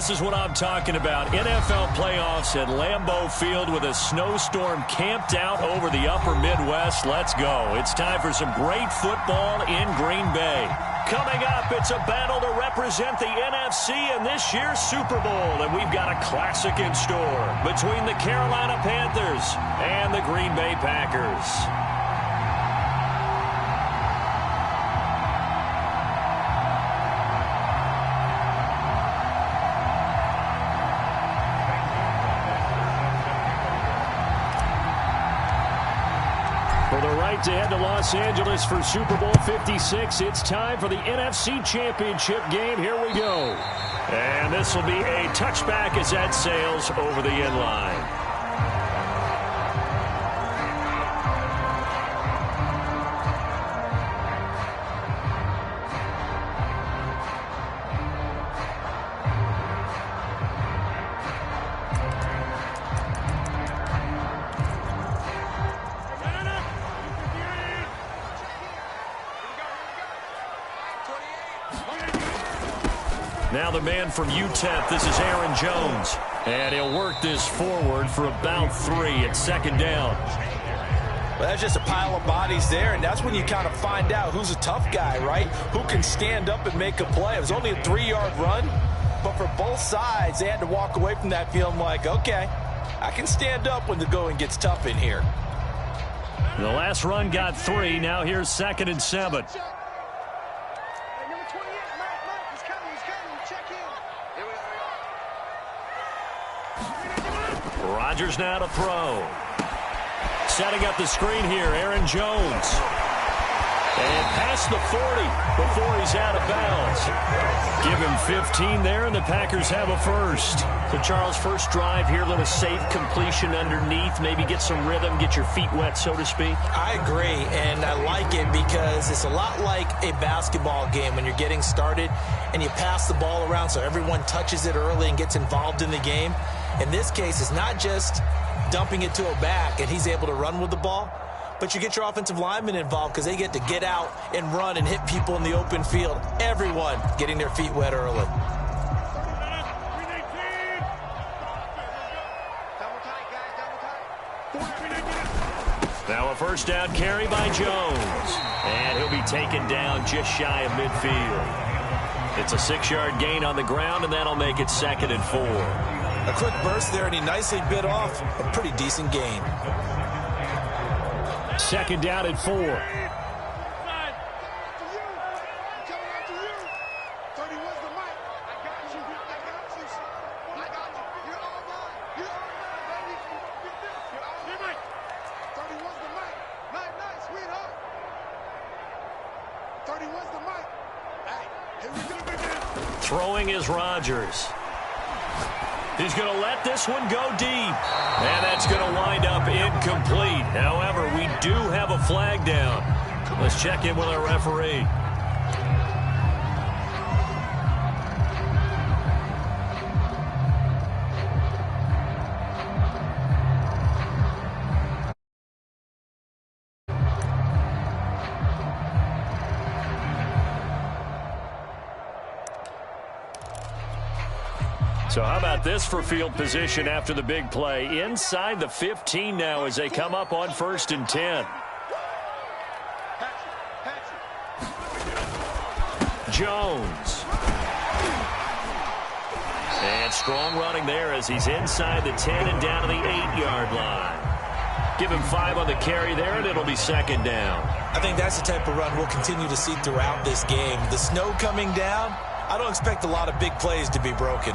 this is what I'm talking about. NFL playoffs at Lambeau Field with a snowstorm camped out over the upper Midwest. Let's go. It's time for some great football in Green Bay. Coming up, it's a battle to represent the NFC in this year's Super Bowl. And we've got a classic in store between the Carolina Panthers and the Green Bay Packers. To head to Los Angeles for Super Bowl 56. It's time for the NFC Championship game. Here we go. And this will be a touchback as that sails over the end line. Now the man from UTEP, this is Aaron Jones. And he'll work this forward for about 3 at second down. Well, that's just a pile of bodies there, and that's when you kind of find out who's a tough guy, right? Who can stand up and make a play. It was only a 3-yard run, but for both sides, they had to walk away from that feeling like, okay, I can stand up when the going gets tough in here. The last run got 3. Now here's 2nd and 7. Rodgers now to throw. Setting up the screen here, Aaron Jones. And past the 40 before he's out of bounds. Give him 15 there, and the Packers have a first. So, Charles, first drive here, a little safe completion underneath. Maybe get some rhythm, get your feet wet, so to speak. I agree, and I like it because it's a lot like a basketball game when you're getting started and you pass the ball around so everyone touches it early and gets involved in the game. In this case, it's not just dumping it to a back and he's able to run with the ball, but you get your offensive linemen involved because they get to get out and run and hit people in the open field. Everyone getting their feet wet early. Now a first down carry by Jones. And he'll be taken down just shy of midfield. It's a 6-yard gain on the ground, and that'll make it 2nd and 4. A quick burst there, and he nicely bit off a pretty decent gain. 2nd down and 4. Throwing is Rodgers. He's going to let this one go deep. And that's going to wind up incomplete. However, we do have a flag down. Let's check in with our referee. So how about this for field position after the big play? Inside the 15 now as they come up on 1st and 10. Jones. And strong running there as he's inside the 10 and down to the 8-yard line. Give him 5 on the carry there, and it'll be 2nd down. I think that's the type of run we'll continue to see throughout this game. The snow coming down, I don't expect a lot of big plays to be broken.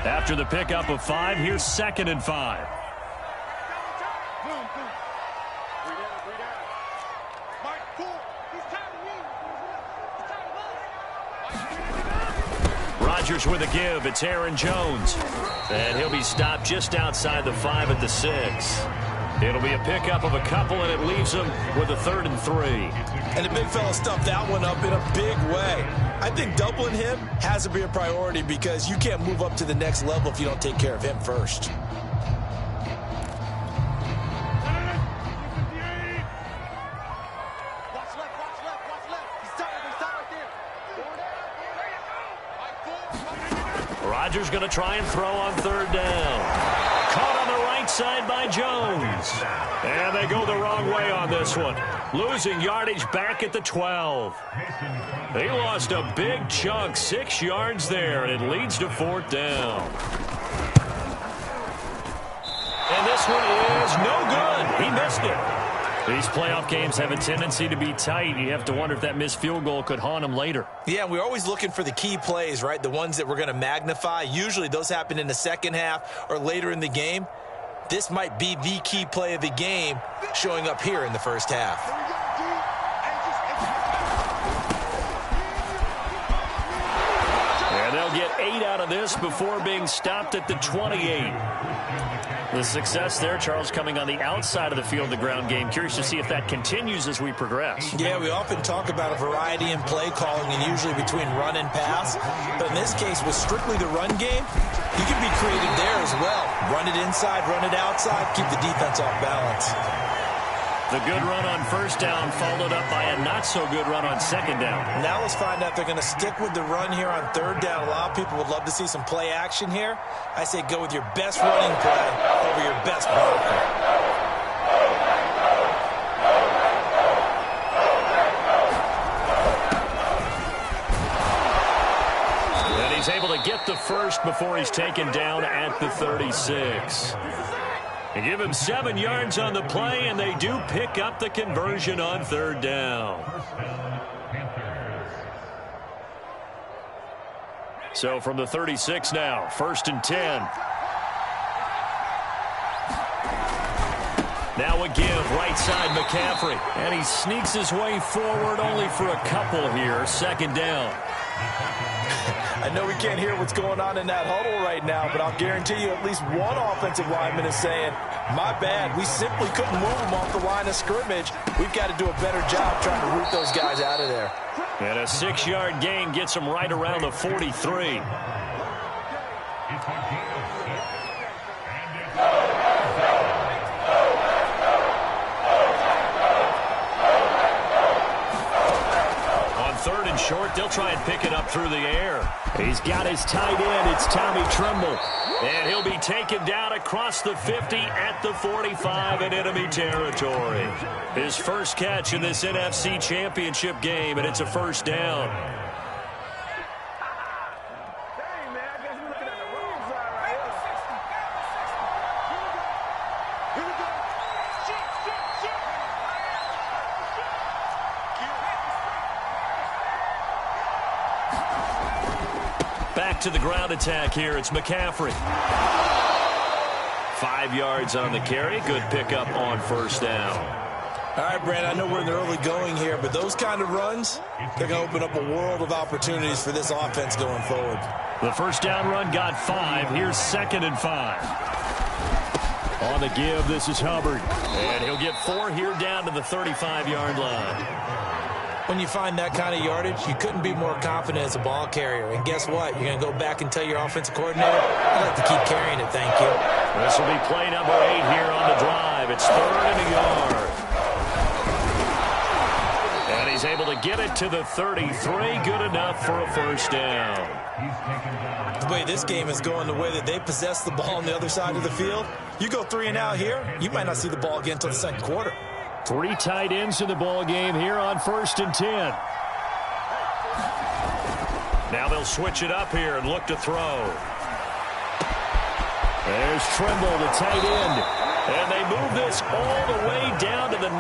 After the pickup of 5, here's 2nd and 5. Rodgers with a give. It's Aaron Jones. And he'll be stopped just outside the 5 at the 6. It'll be a pickup of a couple, and it leaves him with a 3rd and 3. And the big fella stuffed that one up in a big way. I think doubling him has to be a priority because you can't move up to the next level if you don't take care of him first. Rodgers going to try and throw on third down. Caught on the right side by Jones. And they go the wrong way on this one. Losing yardage back at the 12. They lost a big chunk, 6 yards there, and it leads to fourth down. And this one is no good. He missed it. These playoff games have a tendency to be tight. You have to wonder if that missed field goal could haunt him later. Yeah, we're always looking for the key plays, right? The ones that we're going to magnify. Usually those happen in the second half or later in the game. This might be the key play of the game showing up here in the first half. And they'll get 8 out of this before being stopped at the 28. The success there, Charles, coming on the outside of the field, the ground game. Curious to see if that continues as we progress. Yeah, we often talk about a variety in play calling and usually between run and pass. But in this case, with strictly the run game, you can be creative there as well. Run it inside, run it outside, keep the defense off balance. The good run on first down followed up by a not-so-good run on second down. Now let's find out if they're going to stick with the run here on third down. A lot of people would love to see some play action here. I say go with your best running play over your best blocker. And he's able to get the first before he's taken down at the 36. They give him 7 yards on the play, and they do pick up the conversion on third down. So from the 36 now, 1st and 10. Now a give, right side McCaffrey. And he sneaks his way forward only for a couple here, 2nd down. I know we can't hear what's going on in that huddle right now, but I'll guarantee you at least one offensive lineman is saying, my bad, we simply couldn't move them off the line of scrimmage. We've got to do a better job trying to root those guys out of there. And a 6-yard gain gets them right around the 43. Third and short, they'll try and pick it up through the air. He's got his tight end. It's Tommy Tremble. And he'll be taken down across the 50 at the 45 in enemy territory. His first catch in this NFC Championship game, and it's a 1st down. To the ground attack here. It's McCaffrey. 5 yards on the carry. Good pickup on 1st down. All right, Brandon, I know we're in the early going here, but those kind of runs, they're going to open up a world of opportunities for this offense going forward. The 1st down run got 5. Here's 2nd and 5. On the give, this is Hubbard. And he'll get 4 here down to the 35-yard line. When you find that kind of yardage, you couldn't be more confident as a ball carrier. And guess what? You're going to go back and tell your offensive coordinator, I'd like to keep carrying it, thank you. This will be play number 8 here on the drive. It's 3rd and a yard. And he's able to get it to the 33. Good enough for a 1st down. The way this game is going, the way that they possess the ball on the other side of the field, you go 3 and out here, you might not see the ball again until the 2nd quarter. 3 tight ends in the ball game here on 1st and 10. Now they'll switch it up here and look to throw. There's Tremble, the tight end. And they move this all the way down to the 9.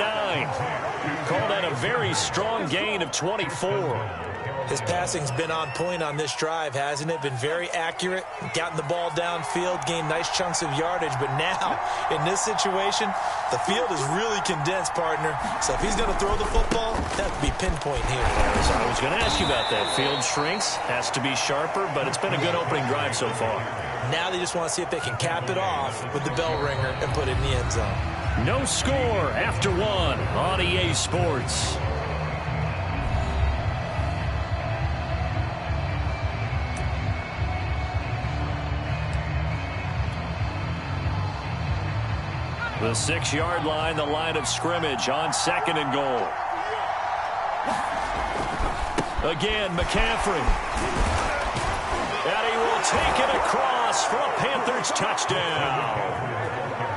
Call that a very strong gain of 24. His passing's been on point on this drive, hasn't it? Been very accurate, gotten the ball downfield, gained nice chunks of yardage. But now, in this situation, the field is really condensed, partner. So if he's going to throw the football, that would be pinpoint here. I was going to ask you about that. Field shrinks, has to be sharper, but it's been a good opening drive so far. Now they just want to see if they can cap it off with the bell ringer and put it in the end zone. No score after 1 on EA Sports. The 6-yard line, the line of scrimmage on 2nd and goal. Again, McCaffrey. And he will take it across for a Panthers touchdown.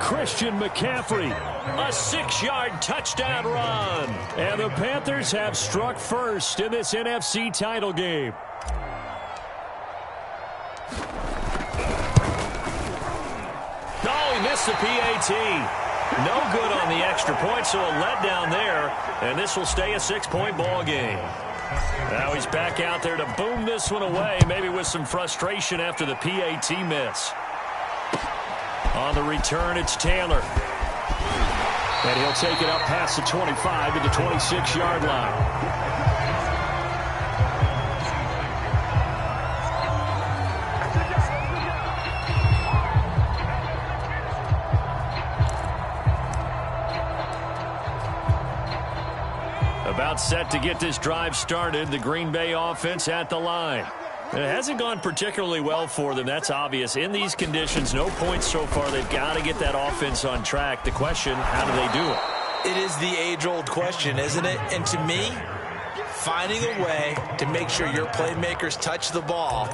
Christian McCaffrey, a 6-yard touchdown run. And the Panthers have struck first in this NFC title game. Oh, he missed the PAT. No good on the extra point, so a letdown there. And this will stay a 6-point ball game. Now he's back out there to boom this one away, maybe with some frustration after the PAT miss. On the return, it's Taylor. And he'll take it up past the 25 to the 26-yard line. About set to get this drive started. The Green Bay offense at the line. It hasn't gone particularly well for them. That's obvious. In these conditions, no points so far. They've got to get that offense on track. The question, how do they do it? It is the age-old question, isn't it? And to me, finding a way to make sure your playmakers touch the ball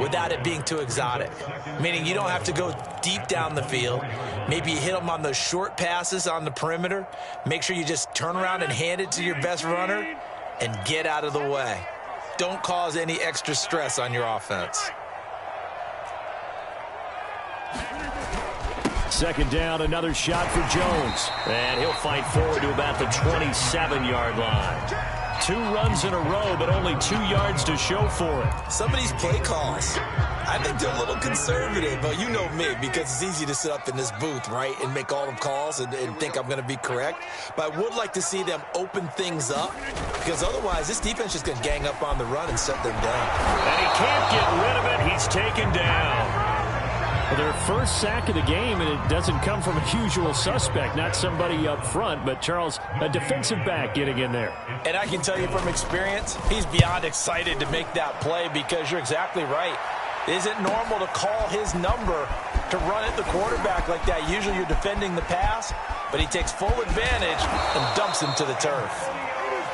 without it being too exotic. Meaning you don't have to go deep down the field. Maybe you hit them on those short passes on the perimeter. Make sure you just turn around and hand it to your best runner and get out of the way. Don't cause any extra stress on your offense. Second down, another shot for Jones. And he'll fight forward to about the 27-yard line. 2 runs in a row, but only 2 yards to show for it. Some of these play calls, I think they're a little conservative, but you know me, because it's easy to sit up in this booth, right, and make all the calls and think I'm going to be correct. But I would like to see them open things up, because otherwise this defense is going to gang up on the run and shut them down. And he can't get rid of it. He's taken down. Their first sack of the game, and it doesn't come from a usual suspect, not somebody up front, but Charles, a defensive back getting in there. And I can tell you from experience, he's beyond excited to make that play, because you're exactly right. It isn't normal to call his number to run at the quarterback like that. Usually you're defending the pass, but he takes full advantage and dumps him to the turf.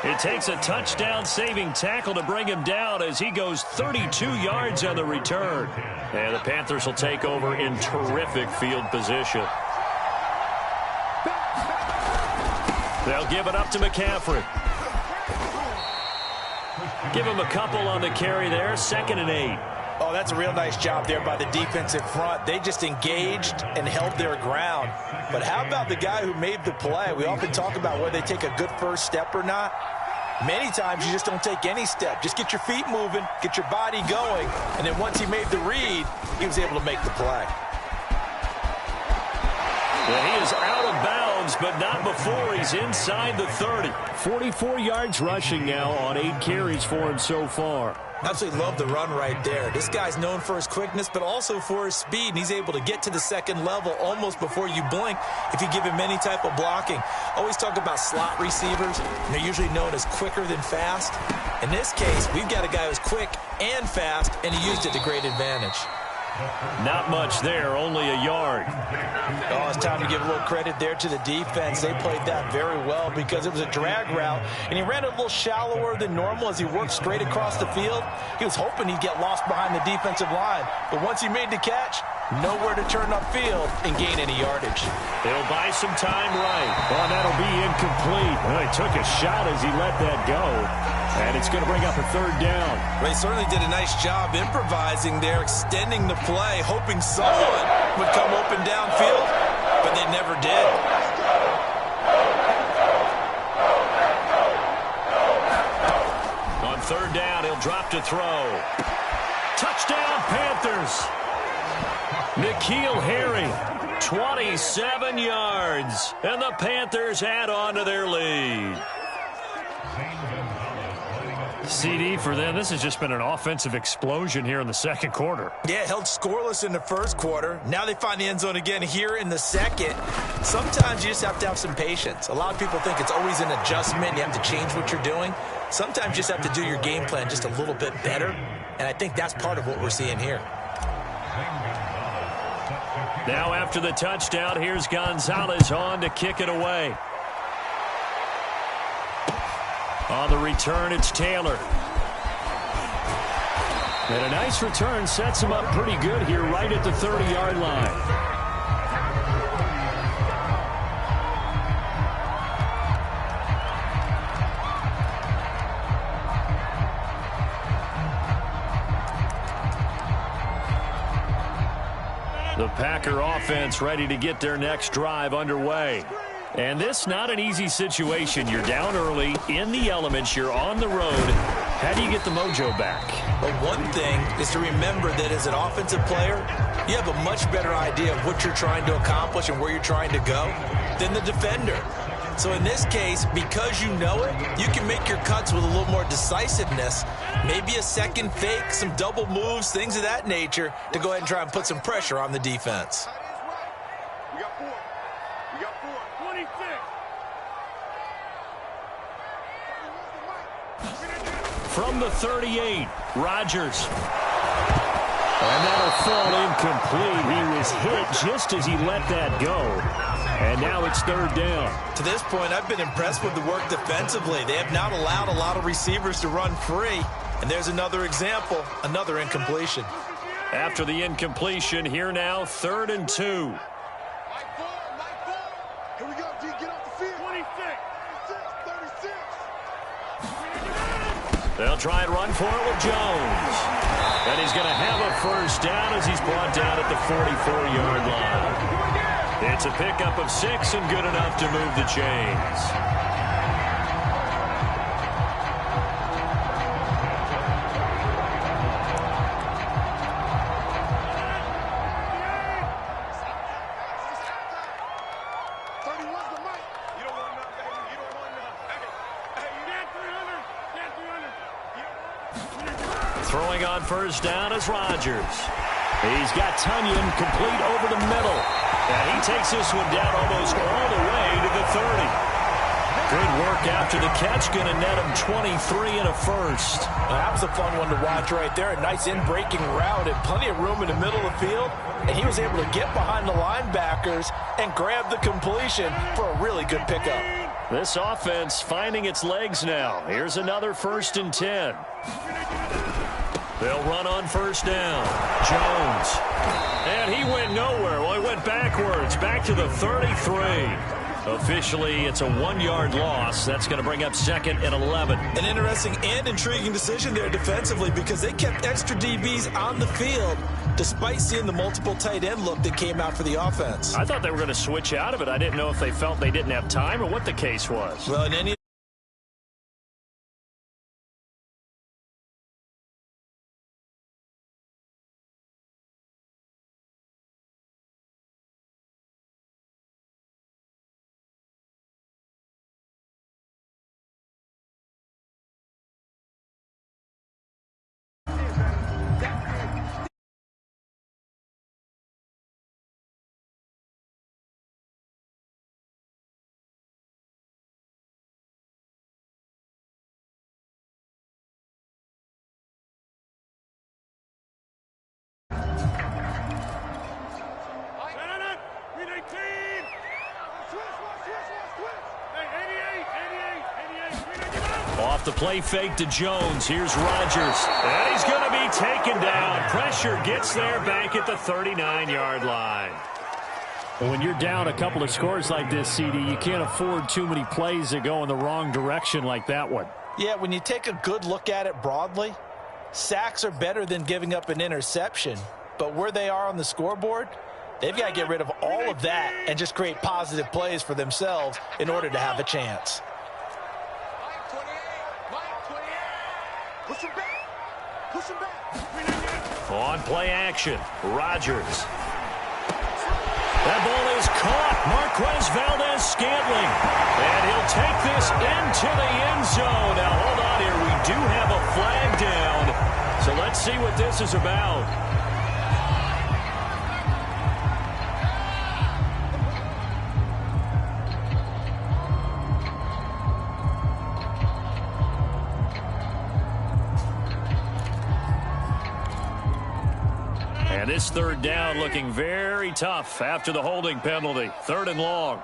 It takes a touchdown-saving tackle to bring him down as he goes 32 yards on the return. And the Panthers will take over in terrific field position. They'll give it up to McCaffrey. Give him a couple on the carry there, 2nd and 8. Oh, that's a real nice job there by the defensive front. They just engaged and held their ground. But how about the guy who made the play? We often talk about whether they take a good first step or not. Many times you just don't take any step. Just get your feet moving, get your body going, and then once he made the read, he was able to make the play. Well, he is out of bounds, but not before he's inside the 30. 44 yards rushing now on 8 carries for him so far. Absolutely love the run right there. This guy's known for his quickness, but also for his speed, and he's able to get to the second level almost before you blink if you give him any type of blocking. Always talk about slot receivers, and they're usually known as quicker than fast. In this case, we've got a guy who's quick and fast, and he used it to great advantage. Not much there, only a yard. Oh, it's time to give a little credit there to the defense. They played that very well because it was a drag route, and he ran it a little shallower than normal as he worked straight across the field. He was hoping he'd get lost behind the defensive line, but once he made the catch, nowhere to turn upfield and gain any yardage. He'll buy some time right. Well, that'll be incomplete. Well, he took a shot as he let that go, and it's going to bring up a 3rd down. Well, he certainly did a nice job improvising there, extending the play, hoping someone would come open downfield, but they never did. On 3rd down, he'll drop to throw. Touchdown, Panthers. N'Keal Harry, 27 yards, and the Panthers add on to their lead. CD for them. This has just been an offensive explosion here in the second quarter. Yeah, held scoreless in the first quarter. Now they find the end zone again here in the second. Sometimes you just have to have some patience. A lot of people think it's always an adjustment. You have to change what you're doing. Sometimes you just have to do your game plan just a little bit better, and I think that's part of what we're seeing here. Now after the touchdown, here's Gonzalez on to kick it away. On the return, it's Taylor. And a nice return sets him up pretty good here right at the 30-yard line. The Packer offense ready to get their next drive underway. And this not an easy situation. You're down early, in the elements, you're on the road. How do you get the mojo back? Well, one thing is to remember that as an offensive player, you have a much better idea of what you're trying to accomplish and where you're trying to go than the defender. So in this case, because you know it, you can make your cuts with a little more decisiveness. Maybe a second fake, some double moves, things of that nature to go ahead and try and put some pressure on the defense. We got four. 26. From the 38, Rodgers. And that'll fall incomplete. He was hit just as he let that go. And now it's third down. To this point, I've been impressed with the work defensively. They have not allowed a lot of receivers to run free. And there's another example, another incompletion. After the incompletion, here now, 3rd and 2. Here we go, G. Get off the field. 36. They'll try and run for it with Jones. And he's going to have a first down as he's brought down at the 44-yard line. It's a pickup of 6 and good enough to move the chains. Throwing on first down is Rodgers. He's got Tunyon complete over the middle. And he takes this one down almost all the way to the 30. Good work after the catch. Going to net him 23 and a first. Well, that was a fun one to watch right there. A nice in-breaking route and plenty of room in the middle of the field. And he was able to get behind the linebackers and grab the completion for a really good pickup. This offense finding its legs now. Here's another 1st and 10. They'll run on first down. Jones. And he went nowhere. Well, he went backwards. Back to the 33. Officially, it's a 1-yard loss. That's going to bring up 2nd and 11. An interesting and intriguing decision there defensively because they kept extra DBs on the field despite seeing the multiple tight end look that came out for the offense. I thought they were going to switch out of it. I didn't know if they felt they didn't have time or what the case was. Well, in any Off the play fake to Jones. Here's Rodgers. And he's going to be taken down. Pressure gets there back at the 39-yard line. But when you're down a couple of scores like this, CD, you can't afford too many plays that go in the wrong direction like that one. Yeah, when you take a good look at it broadly, sacks are better than giving up an interception. But where they are on the scoreboard, they've got to get rid of all of that and just create positive plays for themselves in order to have a chance. Push him back. Push him back. On play action, Rodgers. That ball is caught. Marquez Valdez-Scantling. And he'll take this into the end zone. Now, hold on here. We do have a flag down. So let's see what this is about. And this 3rd down looking very tough after the holding penalty. 3rd and long.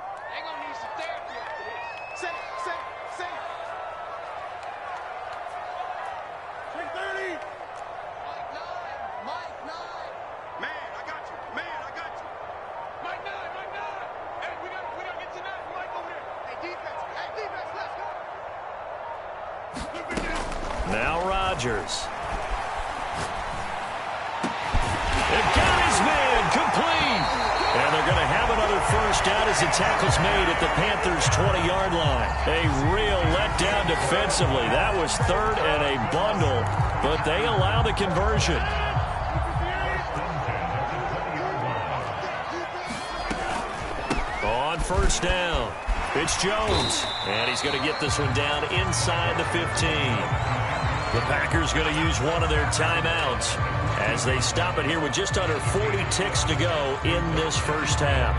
Now Rodgers. They've got his man complete. And they're going to have another first down as the tackle's made at the Panthers' 20-yard line. A real letdown defensively. That was third and a bundle, but they allow the conversion. On first down, it's Jones. And he's going to get this one down inside the 15. The Packers going to use one of their timeouts as they stop it here with just under 40 ticks to go in this first half.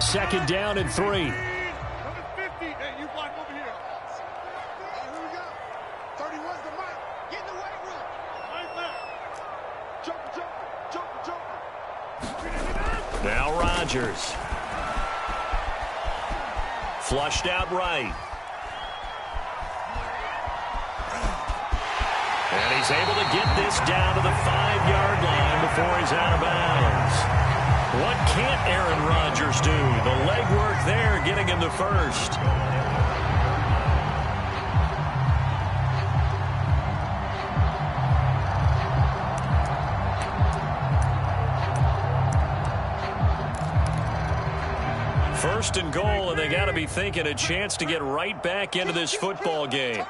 Second down and 3. Number 50. Hey, you block over here. Here we go. 31's the mic. Get in the weight room. Right left. Jumper. Now Rodgers. Flushed out right. And he's able to get this down to the 5-yard line before he's out of bounds. What can't Aaron Rodgers do? The legwork there getting him the first. First and goal, and they got to be thinking a chance to get right back into this football game.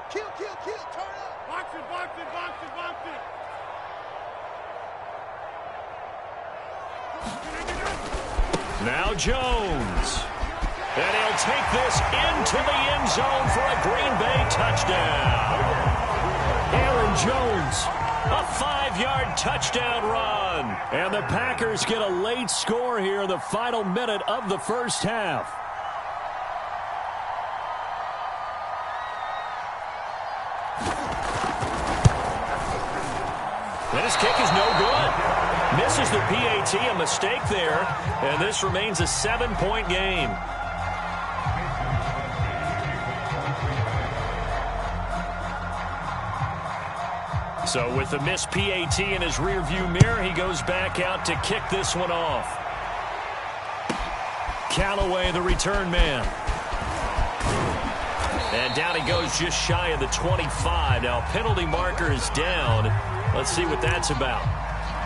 Kill. Turn up. Box it. Now Jones. And he'll take this into the end zone for a Green Bay touchdown. Aaron Jones, a 5-yard touchdown run. And the Packers get a late score here in the final minute of the first half. And his kick is no good. Misses the PAT, a mistake there. And this remains a 7-point game. So with the missed PAT in his rearview mirror, he goes back out to kick this one off. Callaway, the return man. And down he goes just shy of the 25. Now penalty marker is down. Let's see what that's about.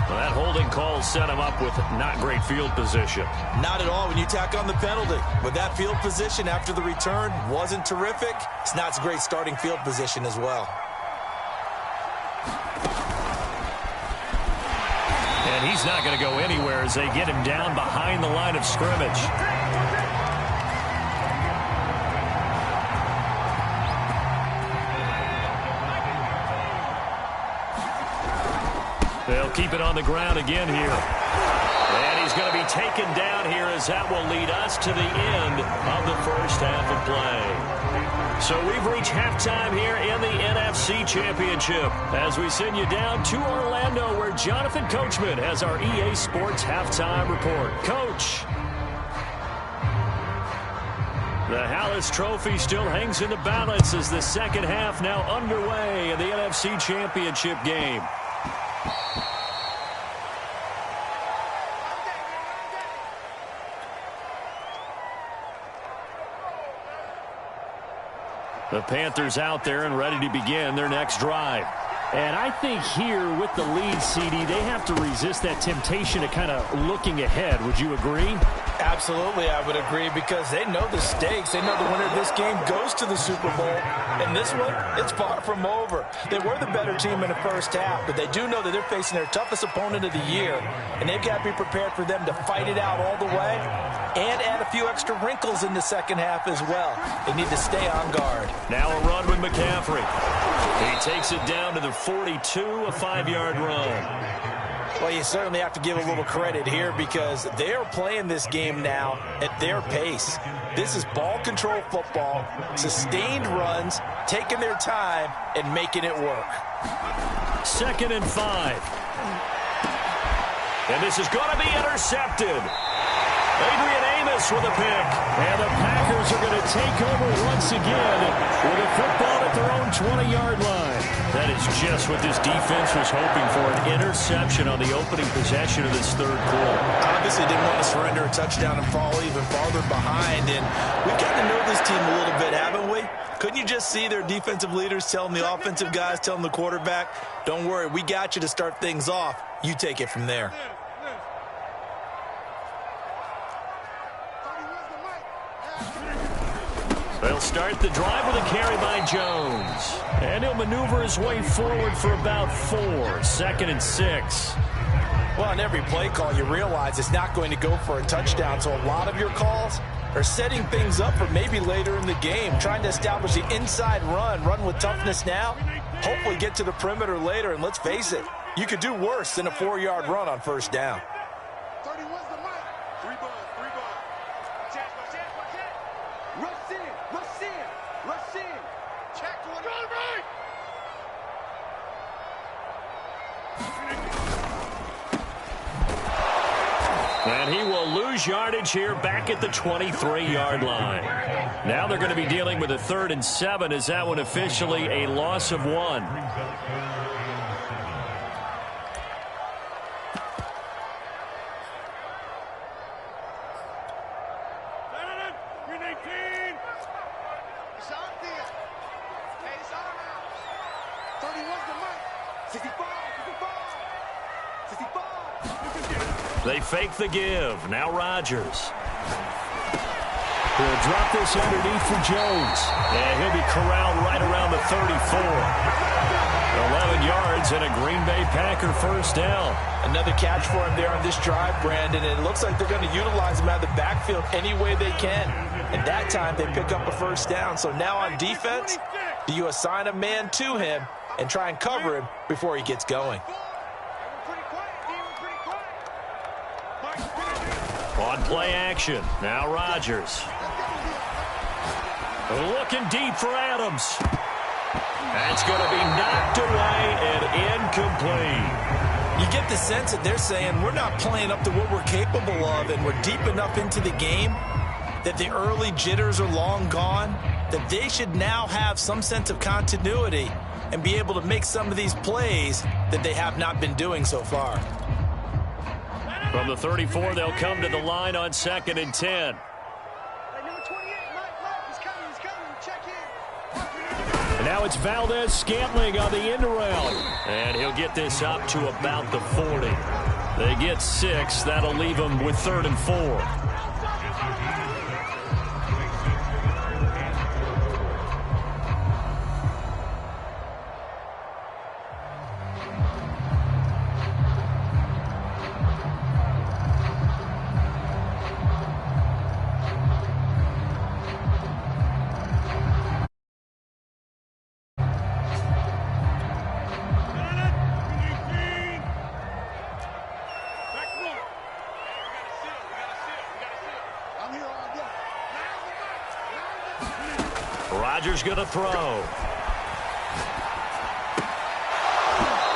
Well, that holding call set him up with not great field position. Not at all when you tack on the penalty. With that field position after the return wasn't terrific. It's not a great starting field position as well. And he's not going to go anywhere as they get him down behind the line of scrimmage. They'll keep it on the ground again here. And he's going to be taken down here as that will lead us to the end of the first half of play. So we've reached halftime here in the NFC Championship as we send you down to Orlando where Jonathan Coachman has our EA Sports halftime report. Coach. The Hallis Trophy still hangs in the balance as the second half now underway in the NFC Championship game. The Panthers out there and ready to begin their next drive. And I think here with the lead, CD, they have to resist that temptation to kind of looking ahead. Would you agree? Absolutely, I would agree because they know the stakes. They know the winner of this game goes to the Super Bowl. And this one, it's far from over. They were the better team in the first half, but they do know that they're facing their toughest opponent of the year. And they've got to be prepared for them to fight it out all the way and add a few extra wrinkles in the second half as well. They need to stay on guard. Now a run with McCaffrey. He takes it down to the 42, a 5-yard run. Well, you certainly have to give a little credit here because they're playing this game now at their pace. This is ball control football, sustained runs, taking their time, and making it work. 2nd and 5. And this is going to be intercepted. Adrian Amos with a pick. And the Packers are going to take over once again with a football at their own 20-yard line. That is just what this defense was hoping for, an interception on the opening possession of this third quarter. Obviously didn't want to surrender a touchdown and fall even farther behind, and we've gotten to know this team a little bit, haven't we? Couldn't you just see their defensive leaders telling the offensive guys, telling the quarterback, don't worry, we got you to start things off. You take it from there. They'll start the drive with a carry by Jones. And he'll maneuver his way forward for about 4. 2nd and 6. Well, on every play call, you realize it's not going to go for a touchdown, so a lot of your calls are setting things up for maybe later in the game, trying to establish the inside run with toughness now, hopefully get to the perimeter later, and let's face it, you could do worse than a 4-yard run on first down. 31's the mic. 3 balls. Watch out. Rush in. Check to it. Right. And he will lose yardage here back at the 23-yard line. Now they're going to be dealing with a 3rd and 7 as that one officially a loss of 1. They fake the give. Now Rodgers. He'll drop this underneath for Jones. And he'll be corralled right around the 34. 11 yards and a Green Bay Packer first down. Another catch for him there on this drive, Brandon, and it looks like they're going to utilize him out of the backfield any way they can. And that time they pick up a first down. So now on defense, do you assign a man to him and try and cover him before he gets going? On play action. Now Rodgers. Looking deep for Adams. That's going to be knocked away and incomplete. You get the sense that they're saying we're not playing up to what we're capable of, and we're deep enough into the game that the early jitters are long gone, that they should now have some sense of continuity and be able to make some of these plays that they have not been doing so far. From the 34, they'll come to the line on 2nd and 10. And now it's Valdez-Scantling on the end around. And he'll get this up to about the 40. They get 6. That'll leave them with 3rd and 4. Rodgers going to throw.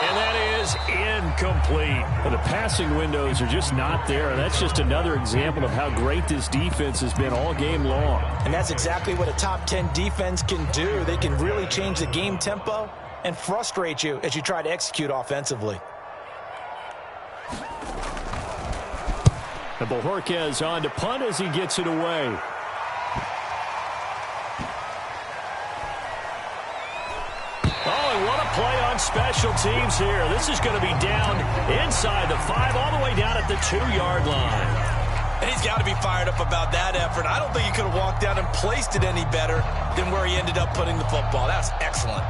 And that is incomplete. And the passing windows are just not there. That's just another example of how great this defense has been all game long. And that's exactly what a top 10 defense can do. They can really change the game tempo and frustrate you as you try to execute offensively. And Bojorquez on to punt as he gets it away. Play on special teams here. This is going to be down inside the 5, all the way down at the 2-yard line. And he's got to be fired up about that effort. I don't think he could have walked down and placed it any better than where he ended up putting the football. That's excellent.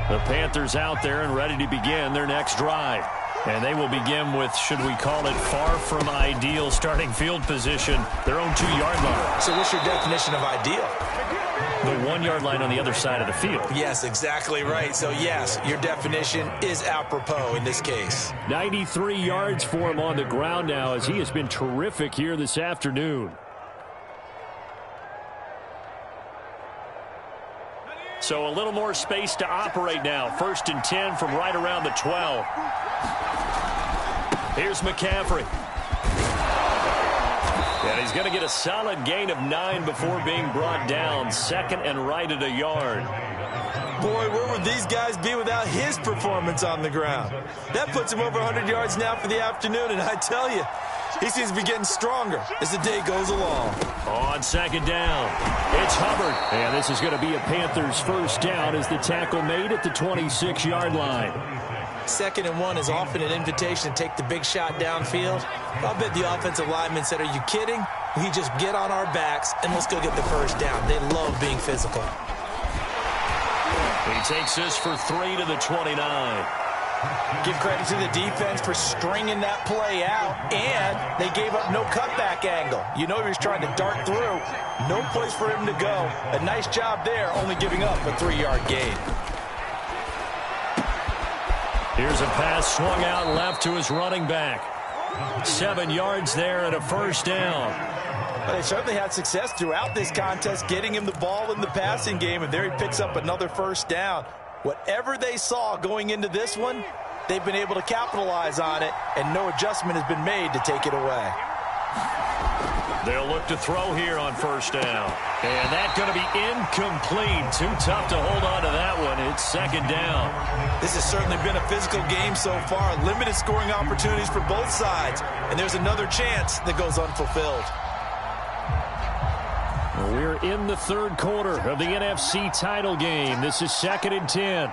The Panthers out there and ready to begin their next drive. And they will begin with, should we call it, far from ideal starting field position, their own 2-yard line. So what's your definition of ideal? The 1-yard line on the other side of the field. Yes, exactly right. So, yes, your definition is apropos in this case. 93 yards for him on the ground now as he has been terrific here this afternoon. So a little more space to operate now. 1st and 10 from right around the 12. Here's McCaffrey. And he's going to get a solid gain of 9 before being brought down. 2nd and right at a yard. Boy, where would these guys be without his performance on the ground? That puts him over 100 yards now for the afternoon, and I tell you, he seems to be getting stronger as the day goes along. On 2nd down, it's Hubbard. And this is going to be a Panthers first down as the tackle made at the 26-yard line. 2nd and 1 is often an invitation to take the big shot downfield. I'll bet the offensive lineman said, are you kidding? We just get on our backs and let's go get the first down. They love being physical. He takes this for 3 to the 29. Give credit to the defense for stringing that play out, and they gave up no cutback angle. You know he was trying to dart through. No place for him to go. A nice job there, only giving up a 3-yard gain. Here's a pass swung out left to his running back. 7 yards there and a first down. Well, they certainly had success throughout this contest, getting him the ball in the passing game, and there he picks up another first down. Whatever they saw going into this one, they've been able to capitalize on it, and no adjustment has been made to take it away. They'll look to throw here on first down. And that's going to be incomplete. Too tough to hold on to that one. It's 2nd down. This has certainly been a physical game so far. Limited scoring opportunities for both sides. And there's another chance that goes unfulfilled. We're in the 3rd quarter of the NFC title game. This is 2nd and 10.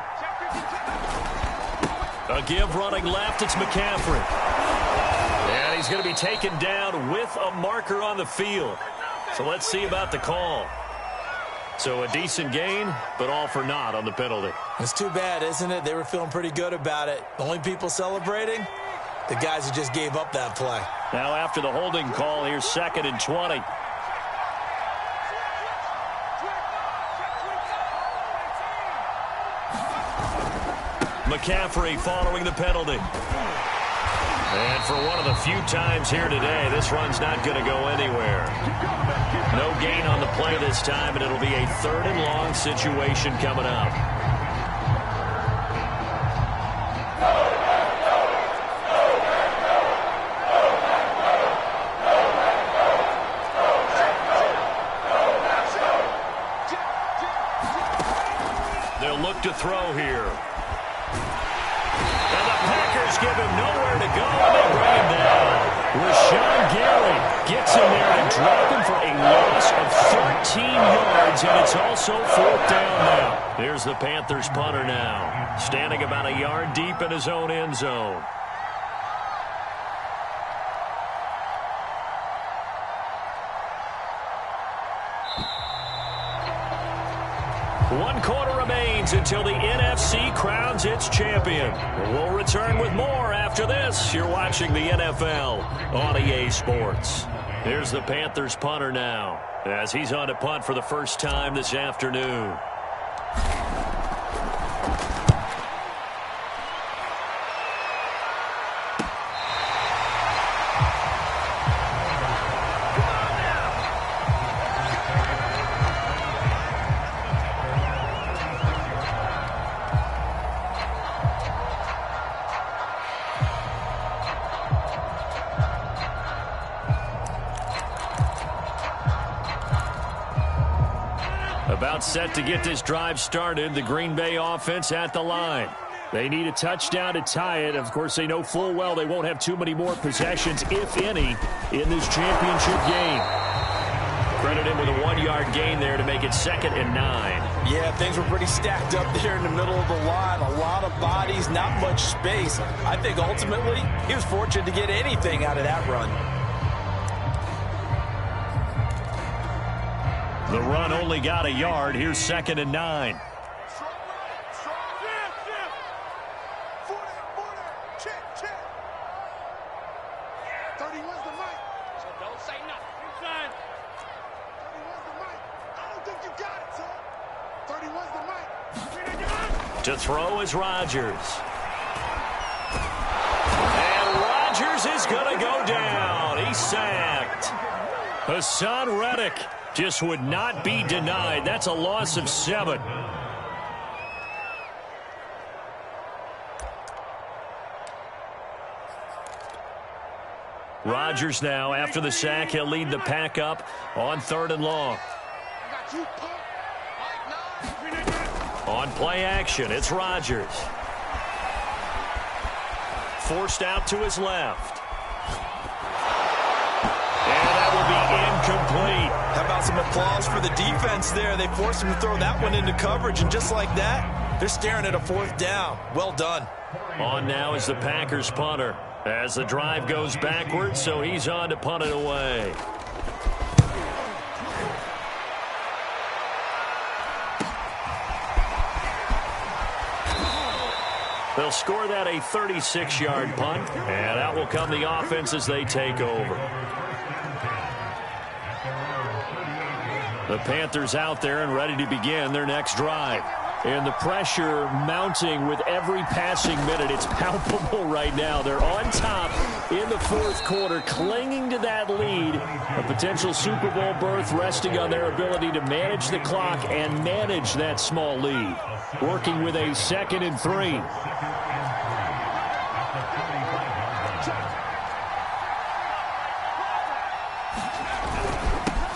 A give running left. It's McCaffrey. And he's going to be taken down with a marker on the field. So let's see about the call. So a decent gain, but all for naught on the penalty. It's too bad, isn't it? They were feeling pretty good about it. The only people celebrating, the guys who just gave up that play. Now after the holding call, here's 2nd and 20. McCaffrey following the penalty. And for one of the few times here today, this run's not going to go anywhere. No gain on the play this time, and it'll be a 3rd and long situation coming up. They'll look to throw here. And the Packers give him nowhere to go, and they bring him down. Rashawn Gary gets in there and drop him for a loss of 13 yards, and it's also 4th down now. There's the Panthers punter now, standing about a yard deep in his own end zone. One quarter remains until the NFC crowns its champion. We'll return with more after this. You're watching the NFL on EA Sports. Here's the Panthers punter now, as he's on to punt for the first time this afternoon. About set to get this drive started. The Green Bay offense at the line. They need a touchdown to tie it. Of course, they know full well they won't have too many more possessions, if any, in this championship game. Credit him with a 1-yard gain there to make it 2nd and 9. Yeah, things were pretty stacked up there in the middle of the line. A lot of bodies, not much space. I think ultimately he was fortunate to get anything out of that run. The run only got a yard. Here's 2nd and 9. To throw is Rodgers. And Rodgers is going to go down. He's sacked. Hassan Reddick just would not be denied. That's a loss of 7. Rodgers now, after the sack, he'll lead the pack up on 3rd and long. On play action, it's Rodgers. Forced out to his left. And that will be incomplete. How about some applause for the defense there? They forced him to throw that one into coverage, and just like that, they're staring at a 4th down. Well done. On now is the Packers punter as the drive goes backwards, so he's on to punt it away. They'll score that a 36-yard punt, and out will come the offense as they take over. The Panthers out there and ready to begin their next drive. And the pressure mounting with every passing minute. It's palpable right now. They're on top in the 4th quarter, clinging to that lead. A potential Super Bowl berth resting on their ability to manage the clock and manage that small lead. Working with a 2nd and 3.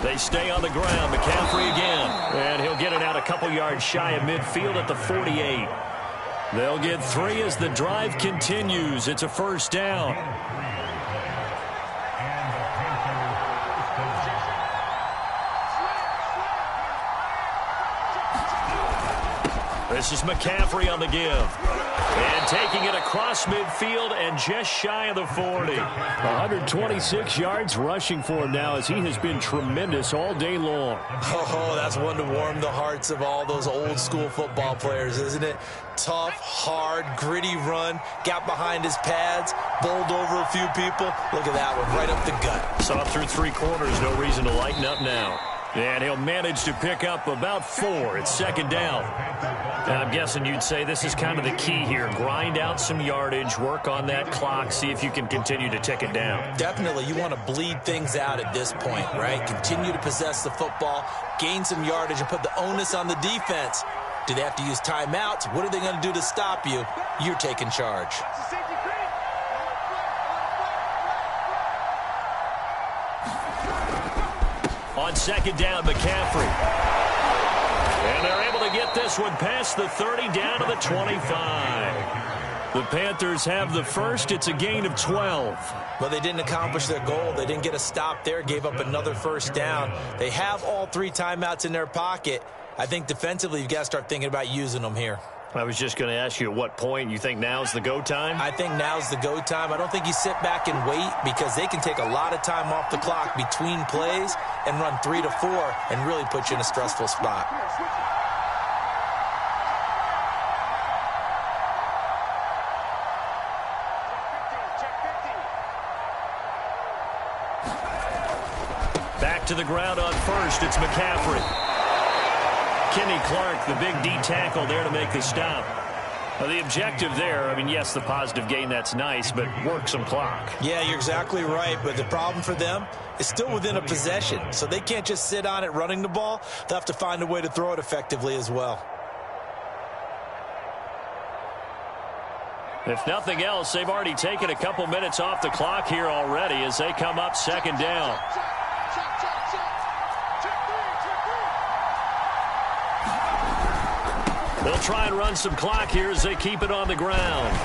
They stay on the ground. McCaffrey again. And he'll get it out a couple yards shy of midfield at the 48. They'll get 3 as the drive continues. It's a 1st down. This is McCaffrey on the give. And taking it across midfield and just shy of the 40. 126 yards rushing for him now as he has been tremendous all day long. Oh, that's one to warm the hearts of all those old school football players, isn't it? Tough, hard, gritty run. Got behind his pads, bowled over a few people. Look at that one, right up the gut. Saw through 3 quarters, no reason to lighten up now. And he'll manage to pick up about 4. It's 2nd down. Now, I'm guessing you'd say this is kind of the key here. Grind out some yardage, work on that clock, see if you can continue to tick it down. Definitely. You want to bleed things out at this point, right? Continue to possess the football, gain some yardage, and put the onus on the defense. Do they have to use timeouts? What are they going to do to stop you? You're taking charge. On 2nd down, McCaffrey. And they're able to get this one past the 30 down to the 25. The Panthers have the first. It's a gain of 12. Well, they didn't accomplish their goal. They didn't get a stop there, gave up another 1st down. They have all 3 timeouts in their pocket. I think defensively you've got to start thinking about using them here. I was just going to ask you at what point you think now's the go time? I think now's the go time. I don't think you sit back and wait because they can take a lot of time off the clock between plays and run 3 to 4 and really put you in a stressful spot. Back to the ground on 1st. It's McCaffrey. Kenny Clark, the big D tackle there to make the stop. The objective there, I mean, yes, the positive gain, that's nice, but work some clock. Yeah, you're exactly right, but the problem for them is still within a possession, so they can't just sit on it running the ball. They'll have to find a way to throw it effectively as well. If nothing else, they've already taken a couple minutes off the clock here already as they come up 2nd down. They'll try and run some clock here as they keep it on the ground.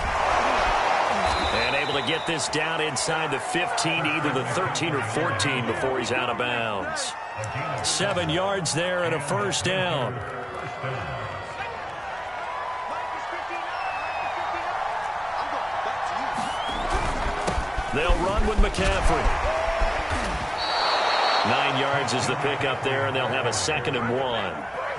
And able to get this down inside the 15, either the 13 or 14 before he's out of bounds. 7 yards there and a 1st down. They'll run with McCaffrey. 9 yards is the pickup there, and they'll have a 2nd and 1.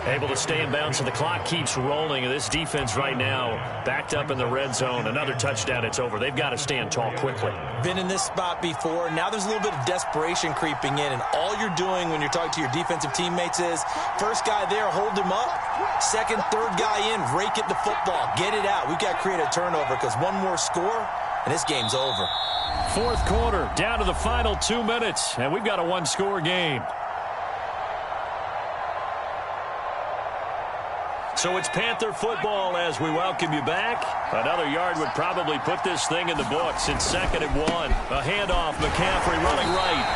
Able to stay in bounds, so the clock keeps rolling. This defense right now backed up in the red zone. Another touchdown, it's over. They've got to stand tall quickly. Been in this spot before. Now there's a little bit of desperation creeping in, and all you're doing when you're talking to your defensive teammates is first guy there, hold him up. Second, third guy in, rake at the football. Get it out. We've got to create a turnover because one more score, and this game's over. 4th quarter, down to the final 2 minutes, and we've got a 1-score game. So it's Panther football as we welcome you back. Another yard would probably put this thing in the books. It's 2nd and 1. A handoff, McCaffrey running right.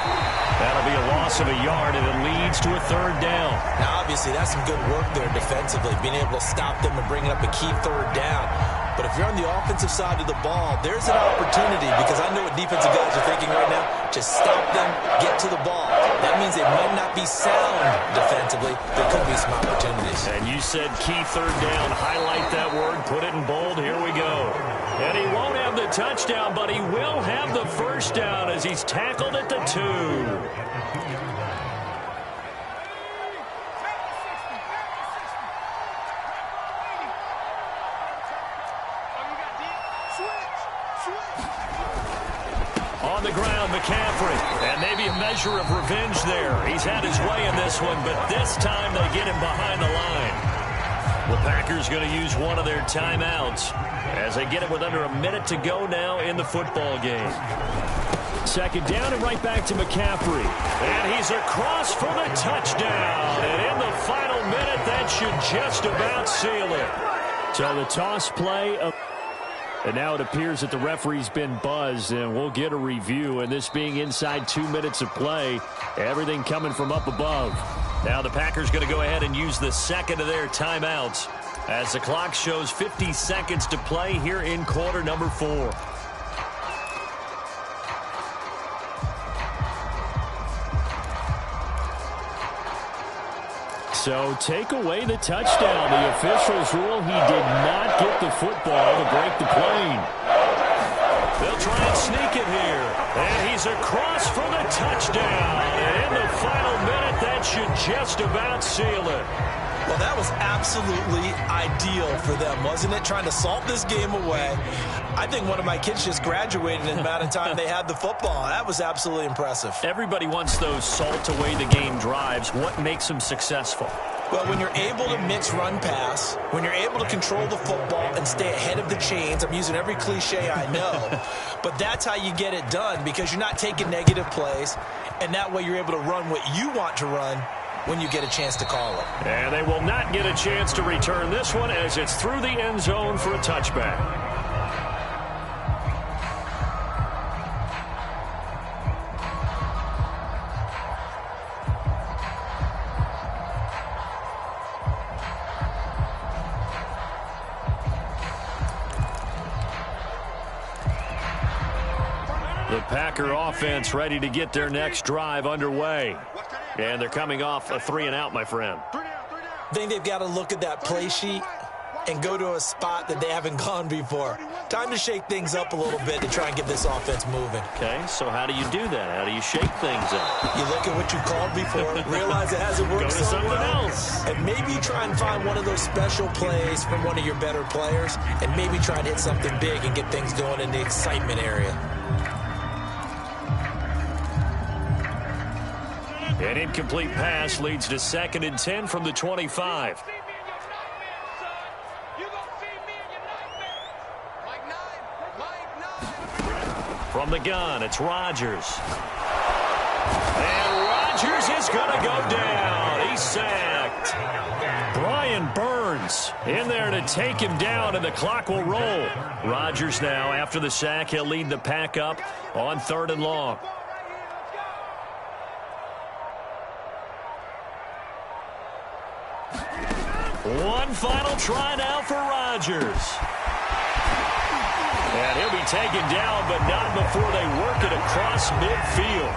That'll be a loss of a yard, and it leads to a 3rd down. Now, obviously, that's some good work there defensively, being able to stop them and bring up a key 3rd down. But if you're on the offensive side of the ball, there's an opportunity, because I know what defensive guys are thinking right now. Just stop them, get to the ball. That means they might not be sound defensively. There could be some opportunities. And you said key 3rd down. Highlight that word. Put it in bold. Here we go. And he won't have the touchdown, but he will have the 1st down as he's tackled at the 2. On the ground, McCaffrey. And maybe a measure of revenge there. He's had his way in this one, but this time they get him behind the line. The Packers going to use one of their timeouts as they get it with under a minute to go now in the football game. 2nd down and right back to McCaffrey. And he's across for the touchdown. And in the final minute, that should just about seal it. So the toss play of... And now it appears that the referee's been buzzed, and we'll get a review. And this being inside 2 minutes of play, everything coming from up above. Now the Packers going to go ahead and use the 2nd of their timeouts as the clock shows 50 seconds to play here in quarter number 4. So take away the touchdown. The officials rule he did not get the football to break the plane. They'll try and sneak it here. And he's across for the touchdown. And in the final minute, that should just about seal it. Well, that was absolutely ideal for them, wasn't it? Trying to salt this game away. I think one of my kids just graduated in the amount of time they had the football. That was absolutely impressive. Everybody wants those salt away the game drives. What makes them successful? Well, when you're able to mix run pass, when you're able to control the football and stay ahead of the chains, I'm using every cliche I know, but that's how you get it done, because you're not taking negative plays, and that way you're able to run what you want to run when you get a chance to call it. And they will not get a chance to return this one as it's through the end zone for a touchback. The Packer offense ready to get their next drive underway. And they're coming off a 3-and-out, my friend. I think they've got to look at that play sheet and go to a spot that they haven't gone before. Time to shake things up a little bit to try and get this offense moving. Okay, so how do you do that? How do you shake things up? You look at what you called before, realize it hasn't worked so well, else. and maybe try and find one of those special plays from one of your better players, and maybe try and hit something big and get things going in the excitement area. An incomplete pass leads to 2nd and 10 from the 25. From the gun, it's Rodgers. And Rodgers is going to go down. He's sacked. Brian Burns in there to take him down, and the clock will roll. Rodgers now, after the sack, he'll lead the pack up on 3rd and long. One final try now for Rodgers. And he'll be taken down, but not before they work it across midfield.